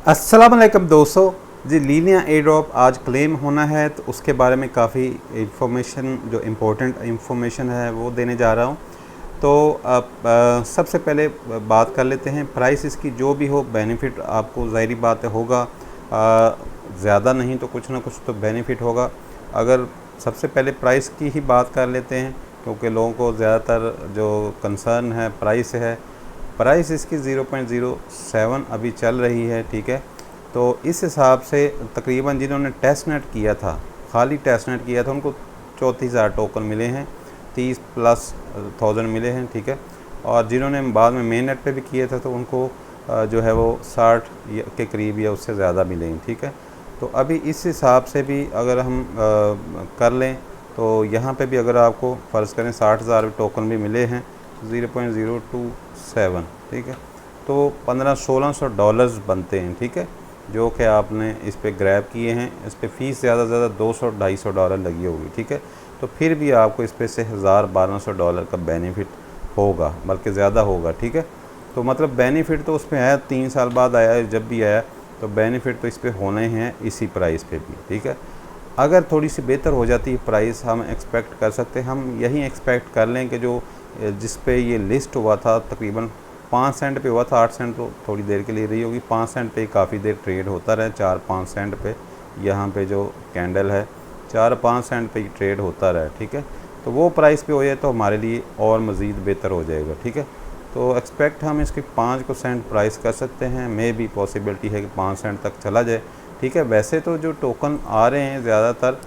अस्सलाम वालेकुम दोस्तों जी। लीनिया एयर ड्रॉप आज क्लेम होना है, तो उसके बारे में काफ़ी इंफॉर्मेशन, जो इम्पोर्टेंट इंफॉर्मेशन है वो देने जा रहा हूँ। तो अब सबसे पहले बात कर लेते हैं प्राइस इसकी। जो भी हो बेनिफिट आपको ज़ाहिरी बात है होगा, ज़्यादा नहीं तो कुछ ना कुछ तो बेनिफिट होगा। अगर सबसे पहले प्राइस की ही बात कर लेते हैं, क्योंकि लोगों को ज़्यादातर जो कंसर्न है प्राइस है। प्राइस इसकी 0.07 अभी चल रही है, ठीक है। तो इस हिसाब से तकरीबन जिन्होंने टेस्ट नेट किया था, खाली टेस्ट नेट किया था, उनको 34,000 टोकन मिले हैं, 30,000+ मिले हैं, ठीक है। और जिन्होंने बाद में मेन नेट पे भी किया था तो उनको जो है वो 60 के करीब या उससे ज़्यादा मिले हैं, ठीक है। तो अभी इस हिसाब से भी अगर हम कर लें तो यहाँ पे भी अगर आपको फ़र्ज़ करें 60,000 टोकन भी मिले हैं, 0.027, ठीक है। तो $1500-1600 बनते हैं, ठीक है, जो कि आपने इस पे ग्रैब किए हैं। इस पे फ़ीस ज़्यादा से ज़्यादा $200-250 लगी होगी, ठीक है। तो फिर भी आपको इस पे से $1000-1200 का बेनिफिट होगा, बल्कि ज़्यादा होगा, ठीक है। तो मतलब बेनिफिट तो उसमें आया, 3 साल बाद आया, जब भी आया तो बेनिफिट तो इस पे होने हैं इसी प्राइस पे भी, ठीक है। अगर थोड़ी सी बेहतर हो जाती है प्राइस, हम एक्सपेक्ट कर सकते हैं, हम यही एक्सपेक्ट कर लें कि जो जिस पे ये लिस्ट हुआ था तकरीबन 5 सेंट पे हुआ था, 8 सेंट तो थोड़ी देर के लिए रही होगी, 5 सेंट पे काफ़ी देर ट्रेड होता रहे, 4-5 सेंट पे यहाँ पे जो कैंडल है 4-5 सेंट पे ट्रेड होता रहे, ठीक है। तो वो प्राइस पे हो जाए तो हमारे लिए और मज़ीद बेहतर हो जाएगा, ठीक है। तो एक्सपेक्ट हम इसकी 5% प्राइस कर सकते हैं, मे भी पॉसिबिलिटी है कि 5 सेंट तक चला जाए, ठीक है। वैसे तो जो टोकन आ रहे हैं ज़्यादातर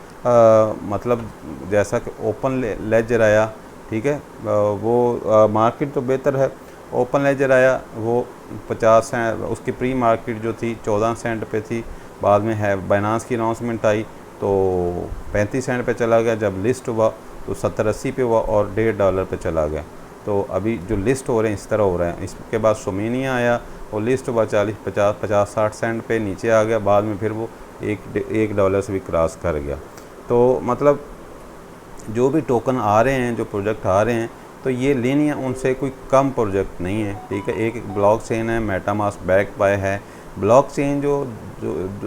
मतलब जैसा कि ओपन लेजर आया, ठीक है, वो मार्केट तो बेहतर है। ओपन लेजर आया वो 50 सेंट, उसकी प्री मार्केट जो थी 14 सेंट पे थी, बाद में है बाइनांस की अनाउंसमेंट आई तो 35 सेंट पे चला गया, जब लिस्ट हुआ तो 70-80 पे हुआ और $1.5 पे चला गया। तो अभी जो लिस्ट हो रहे हैं इस तरह हो रहे हैं। इसके बाद सोमेनिया आया, वो लिस्ट हुआ 40-50-60 सेंट पे नीचे आ गया, बाद में फिर वो $1 से भी क्रॉस कर गया। तो मतलब जो भी टोकन आ रहे हैं, जो प्रोजेक्ट आ रहे हैं, तो ये लीनिया उनसे कोई कम प्रोजेक्ट नहीं है, ठीक है। एक ब्लॉक चेन है, मेटामास्क बैक बाय है। ब्लॉक चेन जो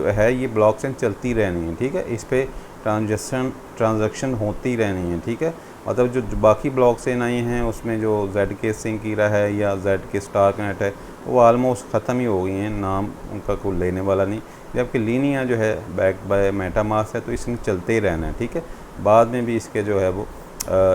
है ये ब्लॉक चेन चलती रहनी है, ठीक है। इस पर ट्रांजैक्शन होती रहनी है, ठीक है। मतलब जो बाकी ब्लॉक चेन आई हैं उसमें जो ZK सिंकीरा है या ZK स्टार कनेक्ट है वो आलमोस्ट ख़त्म ही हो गई हैं, नाम उनका कोई लेने वाला नहीं। जबकि लीनिया जो है बैक बाय मेटामास्क है, तो इसमें चलते ही रहना है, ठीक है। बाद में भी इसके जो है वो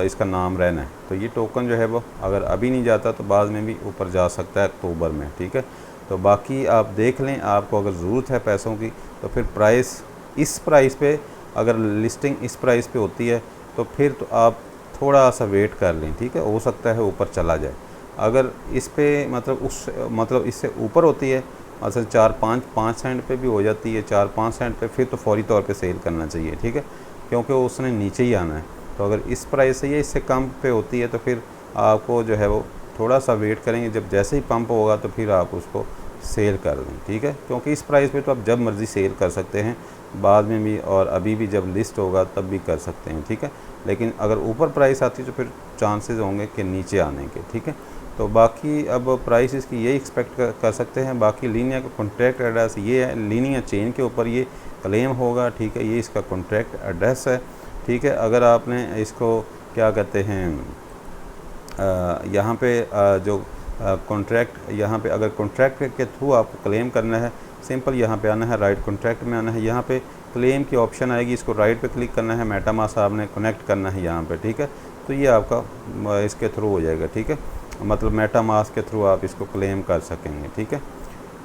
इसका नाम रहना है। तो ये टोकन जो है वो अगर अभी नहीं जाता तो बाद में भी ऊपर जा सकता है अक्टूबर में, ठीक है। तो बाकी आप देख लें, आपको अगर ज़रूरत है पैसों की तो फिर प्राइस इस प्राइस पे, अगर लिस्टिंग इस प्राइस पे होती है तो फिर तो आप थोड़ा सा वेट कर लें, ठीक है। हो सकता है ऊपर चला जाए। अगर इस पे मतलब इससे ऊपर होती है, असल 4-5 सेंट पे भी हो जाती है, 4-5 सेंट पे, फिर तो फौरी तौर पे सेल करना चाहिए, ठीक है, क्योंकि उसने नीचे ही आना है। तो अगर इस प्राइस से या इससे कम पे होती है तो फिर आपको जो है वो थोड़ा सा वेट करेंगे, जब जैसे ही पंप होगा तो फिर आप उसको सेल कर दें, ठीक है। क्योंकि इस प्राइस पे तो आप जब मर्ज़ी सेल कर सकते हैं, बाद में भी और अभी भी जब लिस्ट होगा तब भी कर सकते हैं, ठीक है। लेकिन अगर ऊपर प्राइस आती है तो फिर चांसेस होंगे कि नीचे आने के, ठीक है। तो बाकी अब प्राइस इसकी यही एक्सपेक्ट कर सकते हैं। बाकी लीनिया का कॉन्ट्रैक्ट एड्रेस ये है, लीनिया चेन के ऊपर ये क्लेम होगा, ठीक है। ये इसका कॉन्ट्रैक्ट एड्रेस है, ठीक है। अगर आपने इसको क्या कहते हैं यहाँ पे जो कॉन्ट्रैक्ट, यहाँ पे अगर कॉन्ट्रैक्ट के थ्रू आपको क्लेम करना है, सिंपल यहाँ पे आना है, राइट कॉन्ट्रैक्ट में आना है, यहाँ पे क्लेम की ऑप्शन आएगी, इसको राइट पे क्लिक करना है, मेटामास्क आपने कनेक्ट करना है यहाँ पे, ठीक है। तो ये आपका इसके थ्रू हो जाएगा, ठीक है। मतलब मेटामास्क के थ्रू आप इसको क्लेम कर सकेंगे, ठीक है।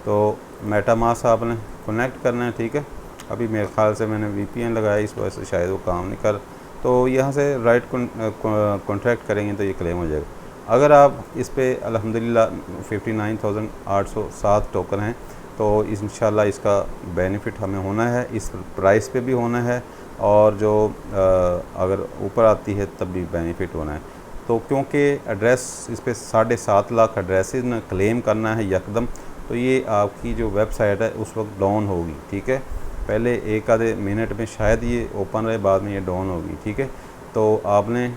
तो मेटामास्क आपने कनेक्ट करना है, ठीक है। अभी मेरे ख्याल से मैंने VPN लगाया, इस वजह से शायद वो काम नहीं कर। तो यहाँ से राइट कॉन्ट्रैक्ट करेंगे तो ये क्लेम हो जाएगा। अगर आप इस पे अल्हम्दुलिल्लाह 59,807 टोकन हैं, तो इंशाल्लाह इसका बेनिफिट हमें होना है, इस प्राइस पे भी होना है, और जो अगर ऊपर आती है तब भी बेनिफिट होना है। तो क्योंकि एड्रेस इस पे 7.5 लाख एड्रेसेस ने क्लेम करना है यकदम, तो ये आपकी जो वेबसाइट है उस वक्त डाउन होगी, ठीक है। पहले एक आधे मिनट में शायद ये ओपन रहे, बाद में ये डाउन होगी, ठीक है। तो आपने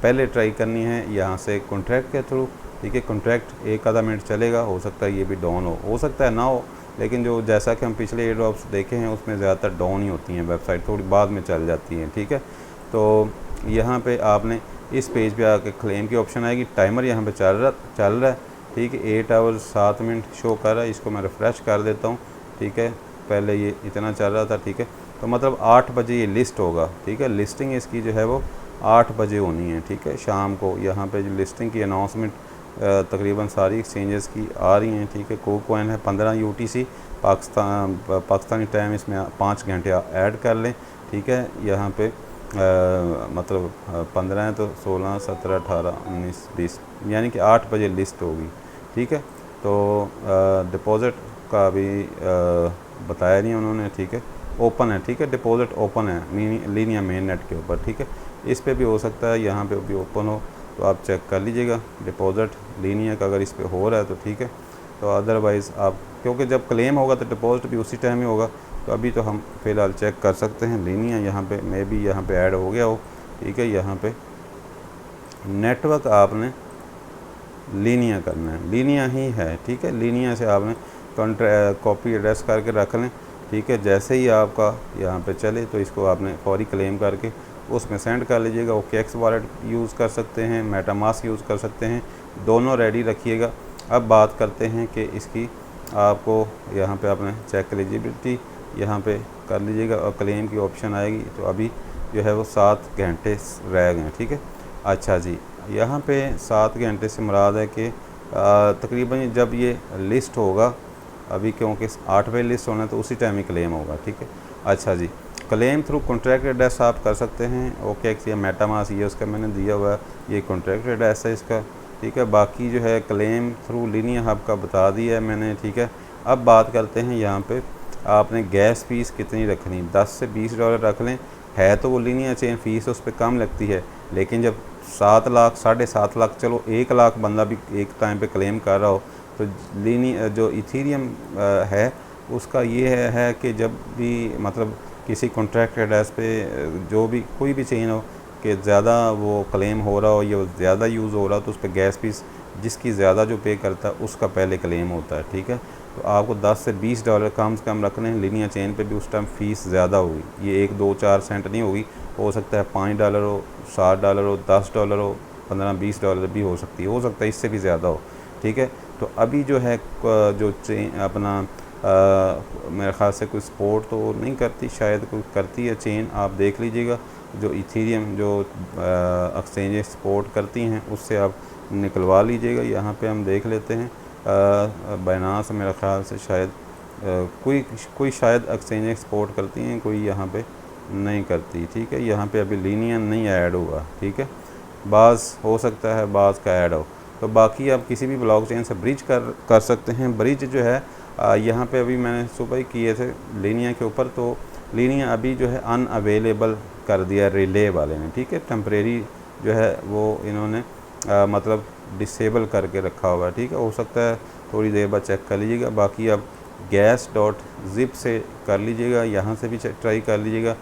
पहले ट्राई करनी है यहाँ से कॉन्ट्रैक्ट के थ्रू, ठीक है। कॉन्ट्रैक्ट एक आधा मिनट चलेगा, हो सकता है ये भी डाउन हो सकता है ना हो, लेकिन जो जैसा कि हम पिछले एयर ड्रॉप्स देखे हैं उसमें ज़्यादातर डाउन ही होती हैं, वेबसाइट थोड़ी बाद में चल जाती हैं, ठीक है। तो यहाँ पे आपने इस पेज पे आके क्लेम की ऑप्शन आएगी, टाइमर यहाँ पे चल रहा है, ठीक है। 8 आवर्स 7 मिनट शो कर रहा है, इसको मैं रिफ़्रेश कर देता हूँ, ठीक है। पहले ये इतना चल रहा था, ठीक है। तो मतलब 8 बजे ये लिस्ट होगा, ठीक है। लिस्टिंग इसकी जो है वो 8 बजे होनी है, ठीक है, शाम को। यहाँ पे जो लिस्टिंग की अनाउंसमेंट तकरीबन सारी एक्सचेंजेस की आ रही हैं, ठीक है। कोइन है 15 UTC पाकिस्तानी टाइम, इसमें 5 घंटे ऐड कर लें, ठीक है। यहाँ पे मतलब 15 है तो 16, 17, 18, 19, 20 यानी कि 8 बजे लिस्ट होगी, ठीक है। तो डिपॉज़िट का भी बताया नहीं उन्होंने, ठीक है। ओपन है, ठीक है, डिपॉज़िट ओपन है लीनिया मेन नेट के ऊपर, ठीक है। इस पे भी हो सकता है, यहाँ पे भी ओपन हो, तो आप चेक कर लीजिएगा डिपॉज़िट लीनिया का अगर इस पे हो रहा है तो ठीक है। तो अदरवाइज़ आप, क्योंकि जब क्लेम होगा तो डिपॉज़िट भी उसी टाइम ही होगा, तो अभी तो हम फ़िलहाल चेक कर सकते हैं लीनिया। यहाँ पे मे भी यहाँ पे ऐड हो गया हो, ठीक है। यहाँ पे नेटवर्क आपने लीनिया करना है, लीनिया ही है, ठीक है। लीनिया से आपने कॉपी एड्रेस करके रख लें, ठीक है। जैसे ही आपका यहाँ पे चले तो इसको आपने फौरी क्लेम करके उसमें सेंड कर लीजिएगा। OKX वॉलेट यूज़ कर सकते हैं, मेटामास्क यूज़ कर सकते हैं, दोनों रेडी रखिएगा। अब बात करते हैं कि इसकी आपको यहाँ पे आपने चेक एलिजिबिलिटी यहाँ पे कर लीजिएगा और क्लेम की ऑप्शन आएगी। तो अभी जो है वो 7 घंटे रह गए, ठीक है। अच्छा जी, यहाँ पे 7 घंटे से मुराद है कि तकरीबन जब ये लिस्ट होगा, अभी क्योंकि 8 बजे लिस्ट होना है तो उसी टाइम ही क्लेम होगा, ठीक है। अच्छा जी, क्लेम थ्रू कॉन्ट्रैक्ट एड्रेस आप कर सकते हैं, OKX या मेटामास्क, ये उसका मैंने दिया हुआ है, ये कॉन्ट्रैक्ट एड्रेस है इसका, ठीक है। बाकी जो है क्लेम थ्रू लीनिया हब का बता दिया है मैंने, ठीक है। अब बात करते हैं यहाँ पे आपने गैस फीस कितनी रखनी, 10 से 20 डॉलर रख लें। है तो वो लीनिया चेन फ़ीस उस पर कम लगती है, लेकिन जब 7 लाख 7.5 लाख, चलो 1 लाख बंदा भी एक टाइम पे क्लेम कर रहा हो, तो लीनिया जो इथीरियम है उसका ये है कि जब भी मतलब किसी कॉन्ट्रैक्ट एड्रेस पे जो भी कोई भी चेन हो कि ज़्यादा वो क्लेम हो रहा हो या ज़्यादा यूज़ हो रहा हो, तो उस पर गैस फीस जिसकी ज़्यादा जो पे करता है उसका पहले क्लेम होता है, ठीक है। तो आपको 10 से 20 डॉलर कम से कम रखने हैं। लीनिया चेन पे भी उस टाइम फ़ीस ज़्यादा होगी, ये 1, 2, 4 सेंट नहीं होगी, हो सकता है 5 डॉलर हो, 7 डॉलर हो, 10 डॉलर हो, 15, 20 डॉलर भी हो सकता है इससे भी ज़्यादा हो, ठीक है। तो अभी जो है जो चेन अपना मेरे ख़्याल से कोई सपोर्ट तो नहीं करती, शायद कोई करती है चेन, आप देख लीजिएगा। जो इथीरियम जो एक्सचेंजेस सपोर्ट करती हैं उससे आप निकलवा लीजिएगा। यहाँ पे हम देख लेते हैं बाइनांस मेरे ख़्याल से शायद कोई शायद एक्सचेंज सपोर्ट करती हैं, कोई यहाँ पे नहीं करती, ठीक है। यहाँ पे अभी लीनिया नहीं ऐड हुआ, ठीक है। बाज़ हो सकता है बाज़ का ऐड हो, तो बाकी आप किसी भी ब्लॉकचेन से ब्रिज कर सकते हैं। ब्रिज जो है यहाँ पे अभी मैंने सुबह ही किए थे लीनिया के ऊपर, तो लीनिया अभी जो है अनअवेलेबल कर दिया रिले वाले ने, ठीक है। टेम्परेरी जो है वो इन्होंने मतलब डिसेबल करके रखा हुआ है, ठीक है। हो सकता है थोड़ी देर बाद चेक कर लीजिएगा। बाकी आप gas.zip से कर लीजिएगा, यहाँ से भी ट्राई कर लीजिएगा।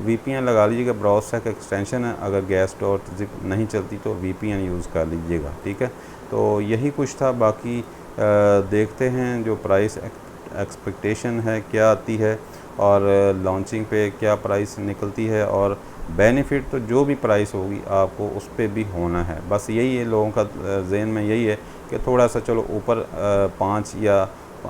VPN लगा लीजिएगा, ब्राउज़र का एक्सटेंशन है। अगर gas.zip नहीं चलती तो VPN यूज़ कर लीजिएगा, ठीक है। तो यही कुछ था, बाकी देखते हैं जो प्राइस एक्सपेक्टेशन है क्या आती है और लॉन्चिंग पे क्या प्राइस निकलती है, और बेनिफिट तो जो भी प्राइस होगी आपको उस पर भी होना है। बस यही है लोगों का जहन में, यही है कि थोड़ा सा चलो ऊपर 5 या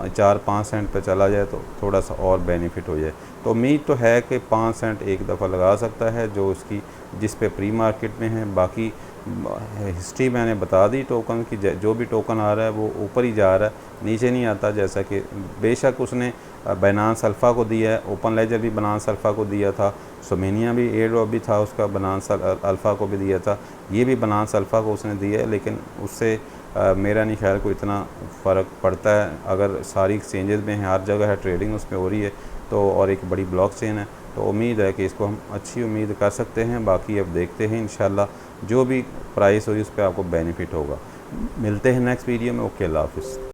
4-5 सेंट पे चला जाए तो थोड़ा सा और बेनिफिट हो जाए। तो उम्मीद तो है कि 5 सेंट एक दफ़ा लगा सकता है जो उसकी जिस पे प्री मार्केट में है। बाकी हिस्ट्री मैंने बता दी टोकन की, जो भी टोकन आ रहा है वो ऊपर ही जा रहा है, नीचे नहीं आता। जैसा कि बेशक उसने बाइनांस अल्फ़ा को दिया है, ओपन लेजर भी बाइनांस अल्फ़ा को दिया था, सोमेनिया भी एयर ड्रॉप भी था उसका बाइनांस अल्फ़ा को भी दिया था, ये भी बाइनांस अल्फ़ा को उसने दिया है। लेकिन उससे मेरा नहीं ख्याल को इतना फ़र्क पड़ता है। अगर सारी एक्सचेंजेस में है, हर जगह है, ट्रेडिंग उसमें हो रही है, तो और एक बड़ी ब्लॉकचेन है, तो उम्मीद है कि इसको हम अच्छी उम्मीद कर सकते हैं। बाकी अब देखते हैं इंशाल्लाह जो भी प्राइस हुई उस पर आपको बेनिफिट होगा। मिलते हैं नेक्स्ट वीडियो में। ओके, अल्लाह हाफ़िज़।